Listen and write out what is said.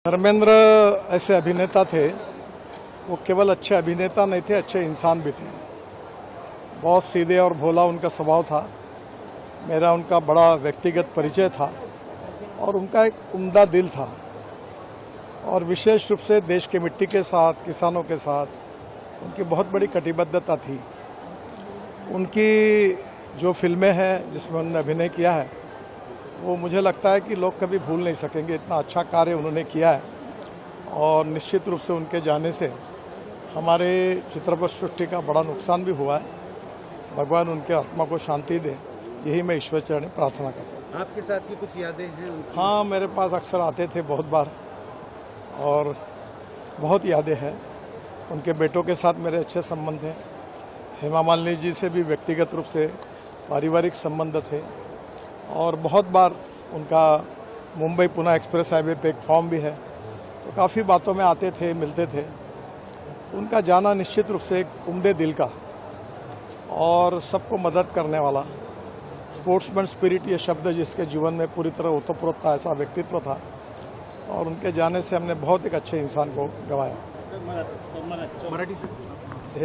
धर्मेंद्र ऐसे अभिनेता थे, वो केवल अच्छे अभिनेता नहीं थे, अच्छे इंसान भी थे। बहुत सीधे और भोला उनका स्वभाव था। मेरा उनका बड़ा व्यक्तिगत परिचय था और उनका एक उम्दा दिल था और विशेष रूप से देश की मिट्टी के साथ, किसानों के साथ उनकी बहुत बड़ी कटिबद्धता थी। उनकी जो फिल्में हैं जिसमें उन्होंने अभिनय किया है, वो मुझे लगता है कि लोग कभी भूल नहीं सकेंगे। इतना अच्छा कार्य उन्होंने किया है और निश्चित रूप से उनके जाने से हमारे चित्रपट सृष्टि का बड़ा नुकसान भी हुआ है। भगवान उनके आत्मा को शांति दे, यही मैं ईश्वर चरण प्रार्थना करता हूँ। आपके साथ की कुछ यादें हैं उनकी? हाँ, मेरे पास अक्सर आते थे बहुत बार और बहुत यादें हैं। उनके बेटों के साथ मेरे अच्छे संबंध हैं। हेमा मालिनी जी से भी व्यक्तिगत रूप से पारिवारिक संबंध थे और बहुत बार उनका मुंबई पुणे एक्सप्रेस हाईवे पे एक फॉर्म भी है, तो काफ़ी बातों में आते थे, मिलते थे। उनका जाना निश्चित रूप से एक उम्दे दिल का और सबको मदद करने वाला, स्पोर्ट्समैन स्पिरिट ये शब्द जिसके जीवन में पूरी तरह ओतप्रोत था, ऐसा व्यक्तित्व था और उनके जाने से हमने बहुत एक अच्छे इंसान को गंवाया। मराठी से